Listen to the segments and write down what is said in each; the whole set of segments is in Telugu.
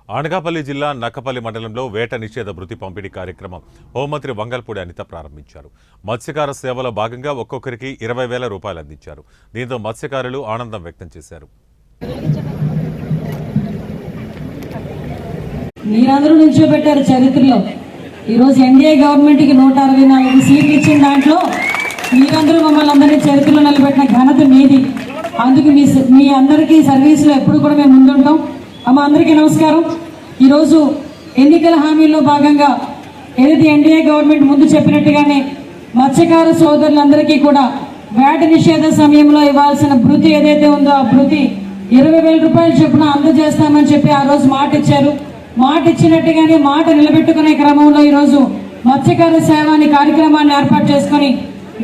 అనకాపల్లి జిల్లా నక్కపల్లి మండలంలో వేట నిషేధ భృతి పంపిణీ కార్యక్రమం హోంమంత్రి వంగల్పూడి అనిత ప్రారంభించారు. మత్స్యకార సేవలో భాగంగా ఒక్కొక్కరికి 20,000 రూపాయలు అందించారు. దీంతో మత్స్యకారులు ఆనందం వ్యక్తం చేశారు. మీరందరూ నిల్చోబెట్టారు చరిత్రలో. ఈరోజు ఎన్డీఏ గవర్నమెంట్కి 164 సీట్లు ఇచ్చిన దాంట్లో మీరందరూ మమ్మల్ని అందరినీ చరిత్రలో నిలబెట్టిన ఘనత మీది. అందుకు మీ అందరికీ సర్వీస్లో ఎప్పుడు కూడా మేము ముందుంటాం. అమ్మ అందరికీ నమస్కారం. ఈరోజు ఎన్నికల హామీల్లో భాగంగా ఏదైతే ఎన్డీఏ గవర్నమెంట్ ముందు చెప్పినట్టుగానే మత్స్యకార సోదరులందరికీ కూడా వేట నిషేధ సమయంలో ఇవ్వాల్సిన భృతి ఏదైతే ఉందో ఆ భృతి 20,000 రూపాయలు చొప్పున అందజేస్తామని చెప్పి ఆ రోజు మాట ఇచ్చారు. మాట ఇచ్చినట్టుగానే మాట నిలబెట్టుకునే క్రమంలో ఈరోజు మత్స్యకార సేవ అనే కార్యక్రమాన్ని ఏర్పాటు చేసుకుని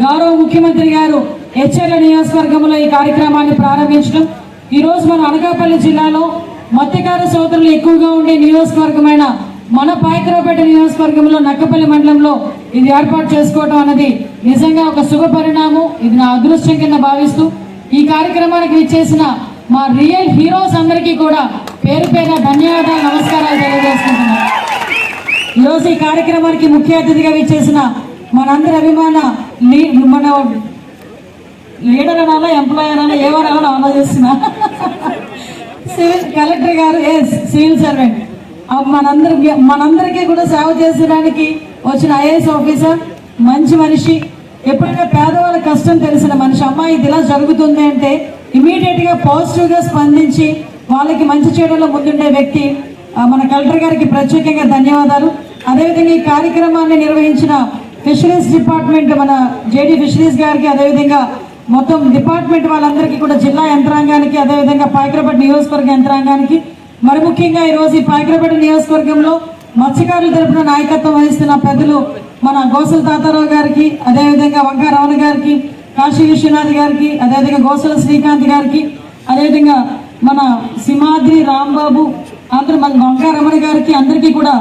గౌరవ ముఖ్యమంత్రి గారు హెచ్ఎర్ల నియోజకవర్గంలో ఈ కార్యక్రమాన్ని ప్రారంభించడం. ఈరోజు మన అనకాపల్లి జిల్లాలో మత్స్యకార సోదరులు ఎక్కువగా ఉండే నియోజకవర్గమైన మన పాయకరావుపేట నియోజకవర్గంలో నక్కపల్లి మండలంలో ఇది ఏర్పాటు చేసుకోవడం అన్నది నిజంగా ఒక శుభ పరిణామం. ఇది నా అదృష్టం కింద భావిస్తూ ఈ కార్యక్రమానికి విచ్చేసిన మా రియల్ హీరోస్ అందరికీ కూడా పేరు పేరున ధన్యవాదాలు, నమస్కారాలు తెలియజేసుకుంటున్నాను. ఈరోజు ఈ కార్యక్రమానికి ముఖ్య అతిథిగా విచ్చేసిన మనందరి అభిమాన మన లీడర్ అనాలా, ఎంప్లాయర్ అనాలా, ఏమనాలని ఆలోచిస్తున్నా సివిల్ కలెక్టర్ గారు, సివిల్ సర్వెంట్, మనందరికీ కూడా సేవ చేసడానికి వచ్చిన ఐఏఎస్ ఆఫీసర్, మంచి మనిషి, ఎప్పుడైనా పేదవాళ్ళ కష్టం తెలిసిన మనిషి. అమ్మాయి ఇది ఇలా జరుగుతుంది అంటే ఇమీడియట్ గా పాజిటివ్ గా స్పందించి వాళ్ళకి మంచి చేయడంలో ముందుండే వ్యక్తి మన కలెక్టర్ గారికి ప్రత్యేకంగా ధన్యవాదాలు. అదేవిధంగా ఈ కార్యక్రమాన్ని నిర్వహించిన ఫిషరీస్ డిపార్ట్మెంట్ మన జేడీ ఫిషరీస్ గారికి, అదేవిధంగా మొత్తం డిపార్ట్మెంట్ వాళ్ళందరికీ కూడా, జిల్లా యంత్రాంగానికి, అదేవిధంగా పాయకరావుపేట నియోజకవర్గ యంత్రాంగానికి, మరి ముఖ్యంగా ఈరోజు ఈ పాయకరావుపేట నియోజకవర్గంలో మత్స్యకారుల తరపున నాయకత్వం వహిస్తున్న పెద్దలు మన గోసల తాతారావు గారికి, అదేవిధంగా వంకా రమణ గారికి, కాశీ విశ్వనాథ్ గారికి, అదేవిధంగా గోసల శ్రీకాంత్ గారికి, అదేవిధంగా మన సింహాద్రి రాంబాబు, అందరూ మన వంకా రమణ గారికి, అందరికీ కూడా